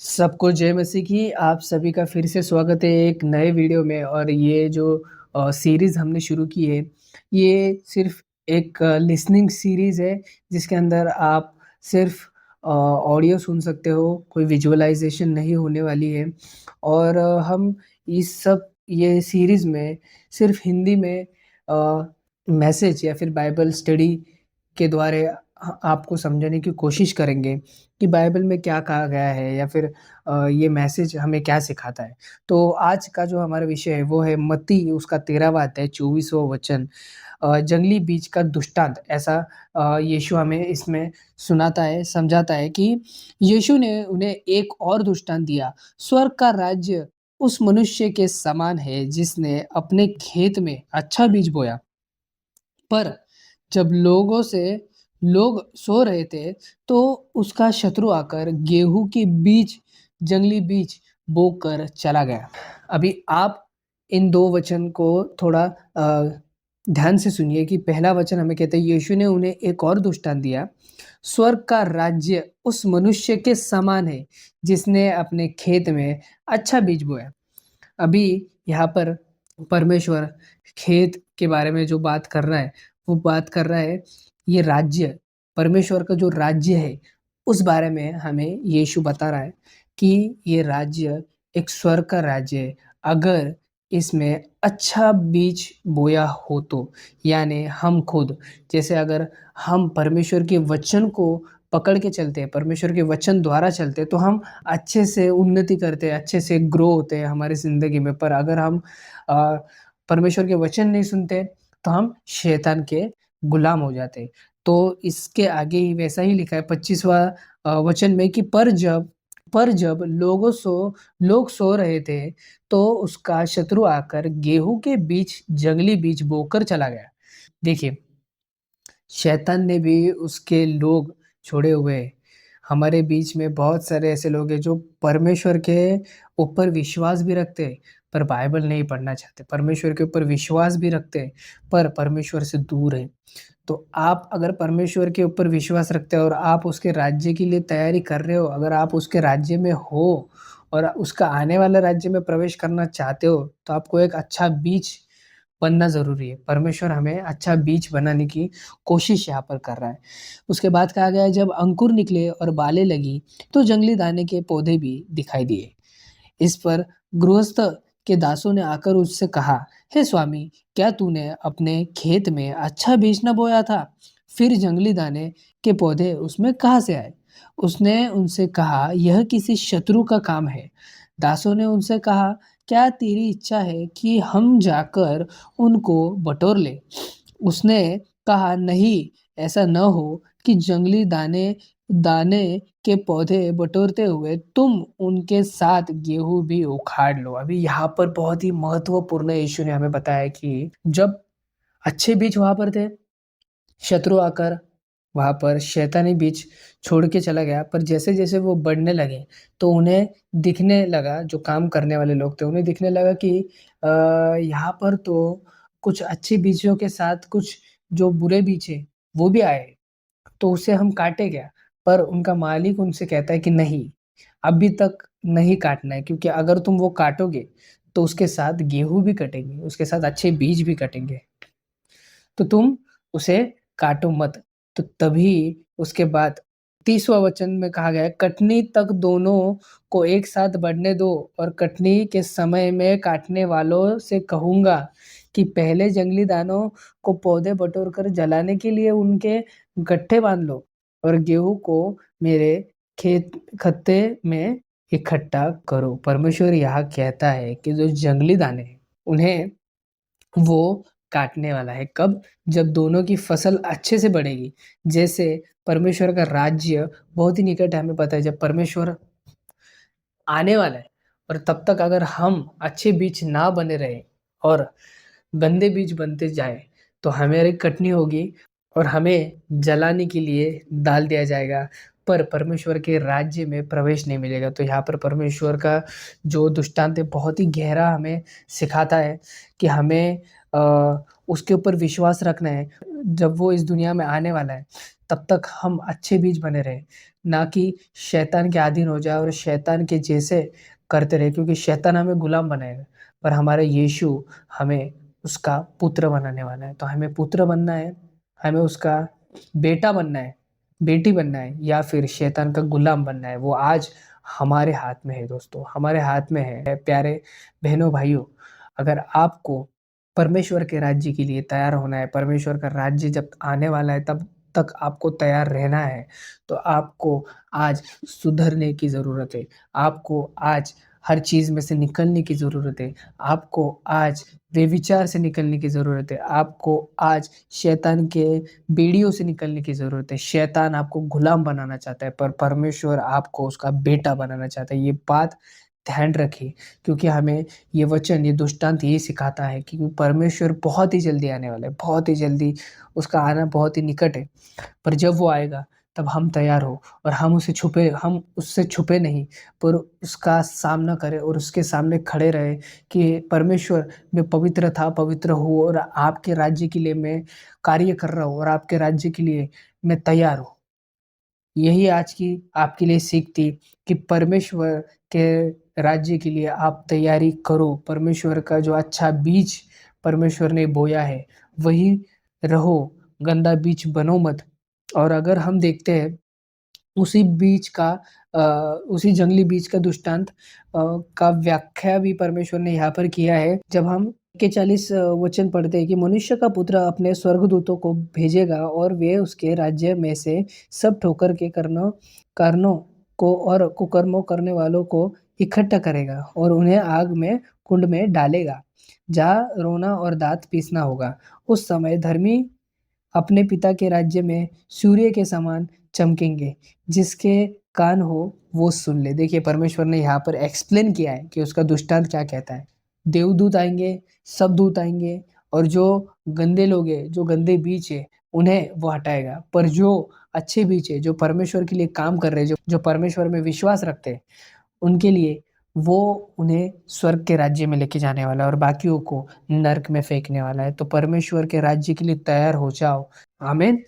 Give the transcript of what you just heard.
सबको जय मसीह की। आप सभी का फिर से स्वागत है एक नए वीडियो में। और ये जो सीरीज़ हमने शुरू की है, ये सिर्फ़ एक लिसनिंग सीरीज़ है, जिसके अंदर आप सिर्फ़ ऑडियो सुन सकते हो, कोई विजुअलाइज़ेशन नहीं होने वाली है। और हम इस सब ये सीरीज़ में सिर्फ़ हिंदी में मैसेज या फिर बाइबल स्टडी के द्वारा आपको समझाने की कोशिश करेंगे कि बाइबल में क्या कहा गया है, या फिर ये मैसेज हमें क्या सिखाता है। तो आज का जो हमारा विषय है वो है मत्ती उसका 13वां अध्याय 24वाँ वचन, जंगली बीज का दृष्टांत। ऐसा यीशु हमें इसमें सुनाता है, समझाता है कि यीशु ने उन्हें एक और दृष्टांत दिया। स्वर्ग का राज्य उस मनुष्य के समान है जिसने अपने खेत में अच्छा बीज बोया। पर जब लोग सो रहे थे, तो उसका शत्रु आकर गेहूँ के बीज, जंगली बीज बोकर चला गया। अभी आप इन 2 वचन को थोड़ा ध्यान से सुनिए कि पहला वचन हमें कहता है, यीशु ने उन्हें एक और दृष्टांत दिया। स्वर्ग का राज्य उस मनुष्य के समान है, जिसने अपने खेत में अच्छा बीज बोया। अभी यहाँ पर परमेश्वर खेत के बारे में जो बात कर रहा है, वो बात कर रहा है ये राज्य, परमेश्वर का जो राज्य है, उस बारे में हमें यीशु बता रहा है कि ये राज्य एक स्वर्ग का राज्य है। अगर इसमें अच्छा बीज बोया हो तो, यानी हम खुद, जैसे अगर हम परमेश्वर के वचन को पकड़ के चलते हैं, परमेश्वर के वचन द्वारा चलते हैं, तो हम अच्छे से उन्नति करते हैं, अच्छे से ग्रो होते हैं हमारी ज़िंदगी में। पर अगर हम अ, परमेश्वर के वचन नहीं सुनते, तो हम शैतान के गुलाम हो जाते हैं। तो इसके आगे ही वैसा ही लिखा है 25वाँ वचन में कि पर जब लोग सो रहे थे, तो उसका शत्रु आकर गेहूँ के बीच, जंगली बीज बोकर चला गया। देखिए, शैतान ने भी उसके लोग छोड़े हुए हैं। हमारे बीच में बहुत सारे ऐसे लोग हैं जो परमेश्वर के ऊपर विश्वास भी रखते हैं, पर बाइबल नहीं पढ़ना चाहते। परमेश्वर के ऊपर विश्वास भी रखते हैं, पर परमेश्वर से दूर हैं। तो आप अगर परमेश्वर के ऊपर विश्वास रखते हो और आप उसके राज्य के लिए तैयारी कर रहे हो, अगर आप उसके राज्य में हो और उसका आने वाले राज्य में प्रवेश करना चाहते हो, तो आपको एक अच्छा बीज बनना ज़रूरी है। परमेश्वर हमें अच्छा बीज बनाने की कोशिश यहाँ पर कर रहा है। उसके बाद कहा गया है, जब अंकुर निकले और बालें लगी, तो जंगली दाने के पौधे भी दिखाई दिए। इस पर गृहस्थ के दासों ने आकर उससे कहा, हे स्वामी, क्या तूने अपने खेत में अच्छा बीज न बोया था? फिर जंगली दाने के पौधे उसमें कहाँ से आए? उसने उनसे कहा, यह किसी शत्रु का काम है। दासों ने उनसे कहा, क्या तेरी इच्छा है कि हम जाकर उनको बटोर लें? उसने कहा, नहीं, ऐसा न हो कि जंगली दाने दाने के पौधे बटोरते हुए तुम उनके साथ गेहूँ भी उखाड़ लो। अभी यहाँ पर बहुत ही महत्वपूर्ण यीशु ने हमें बताया कि जब अच्छे बीज वहाँ पर थे, शत्रु आकर वहाँ पर शैतानी बीज छोड़ के चला गया। पर जैसे-जैसे वो बढ़ने लगे, तो उन्हें दिखने लगा, जो काम करने वाले लोग थे, उन्हें दिखने लगा कि यहाँ पर तो कुछ अच्छे बीजों के साथ कुछ जो बुरे बीज हैं, वो भी आए। तो उसे हम काटें क्या? पर उनका मालिक उनसे कहता है कि नहीं, अभी तक नहीं काटना है, क्योंकि अगर तुम वो काटोगे, तो उसके साथ गेहूँ भी कटेंगे, उसके साथ अच्छे बीज भी कटेंगे। तो तुम उसे काटो मत। तो तभी उसके बाद 30वाँ वचन में कहा गया है, कटनी तक दोनों को एक साथ बढ़ने दो, और कटनी के समय में काटने वालों से कहूँगा कि पहले जंगली दानों को पौधे बटोर कर जलाने के लिए उनके गट्ठे बाँध लो, और गेहूँ को मेरे खेत खत्ते में इकट्ठा करो। परमेश्वर यहाँ कहता है कि जो जंगली दाने हैं, उन्हें वो काटने वाला है। कब? जब दोनों की फसल अच्छे से बढ़ेगी। जैसे परमेश्वर का राज्य बहुत ही निकट है, हमें पता है, जब परमेश्वर आने वाला है, और तब तक अगर हम अच्छे बीज ना बने रहे और गंदे बीज बनते जाएँ, तो हमारी कटनी होगी और हमें जलाने के लिए डाल दिया जाएगा, पर परमेश्वर के राज्य में प्रवेश नहीं मिलेगा। तो यहाँ पर परमेश्वर का जो दृष्टांत है, बहुत ही गहरा हमें सिखाता है कि हमें उसके ऊपर विश्वास रखना है। जब वो इस दुनिया में आने वाला है, तब तक हम अच्छे बीज बने रहें, ना कि शैतान के अधीन हो जाए और शैतान के जैसे करते रहें, क्योंकि शैतान हमें गुलाम बनाएगा, पर हमारा यीशु हमें उसका पुत्र बनाने वाला है। तो हमें पुत्र बनना है, हमें उसका बेटा बनना है, बेटी बनना है, या फिर शैतान का गुलाम बनना है, वो आज हमारे हाथ में है दोस्तों, हमारे हाथ में है। प्यारे बहनों भाइयों, अगर आपको परमेश्वर के राज्य के लिए तैयार होना है, परमेश्वर का राज्य जब आने वाला है तब तक आपको तैयार रहना है, तो आपको आज सुधरने की ज़रूरत है। आपको आज हर चीज़ में से निकलने की ज़रूरत है। आपको आज व्यभिचार से निकलने की ज़रूरत है। आपको आज शैतान के बेड़ियों से निकलने की ज़रूरत है। शैतान आपको गुलाम बनाना चाहता है, पर परमेश्वर आपको उसका बेटा बनाना चाहता है। ये बात ध्यान रखिए, क्योंकि हमें ये वचन, ये दृष्टांत यही सिखाता है कि परमेश्वर बहुत ही जल्दी आने वाला है, बहुत ही जल्दी, उसका आना बहुत ही निकट है। पर जब वो आएगा, तब हम तैयार हो और हम उससे छुपे नहीं, पर उसका सामना करें और उसके सामने खड़े रहे कि परमेश्वर, मैं पवित्र था, पवित्र हूँ और आपके राज्य के लिए मैं कार्य कर रहा हूँ और आपके राज्य के लिए मैं तैयार हूँ। यही आज की आपके लिए सीख थी कि परमेश्वर के राज्य के लिए आप तैयारी करो। परमेश्वर का जो अच्छा बीज परमेश्वर ने बोया है, वही रहो, गंदा बीज बनो मत। और अगर हम देखते हैं उसी बीज का अ, उसी जंगली बीज का दृष्टांत का व्याख्या भी परमेश्वर ने यहाँ पर किया है। जब हम के 40 वचन पढ़ते हैं कि मनुष्य का पुत्र अपने स्वर्गदूतों को भेजेगा और वे उसके राज्य में से सब ठोकर के कारणों को और कुकर्मों करने वालों को इकट्ठा करेगा और उन्हें आग में कुंड में डालेगा, जहाँ रोना और दाँत पीसना होगा। उस समय धर्मी अपने पिता के राज्य में सूर्य के समान चमकेंगे। जिसके कान हो वो सुन ले। देखिए, परमेश्वर ने यहाँ पर एक्सप्लेन किया है कि उसका दृष्टांत क्या कहता है। देवदूत आएँगे, सब दूत आएँगे और जो गंदे लोग हैं, जो गंदे बीज हैं, उन्हें वो हटाएगा। पर जो अच्छे बीज हैं, जो परमेश्वर के लिए काम कर रहे हैं, जो परमेश्वर में विश्वास रखते हैं, उनके लिए वो उन्हें स्वर्ग के राज्य में लेके जाने वाला है और बाकियों को नर्क में फेंकने वाला है। तो परमेश्वर के राज्य के लिए तैयार हो जाओ। आमीन।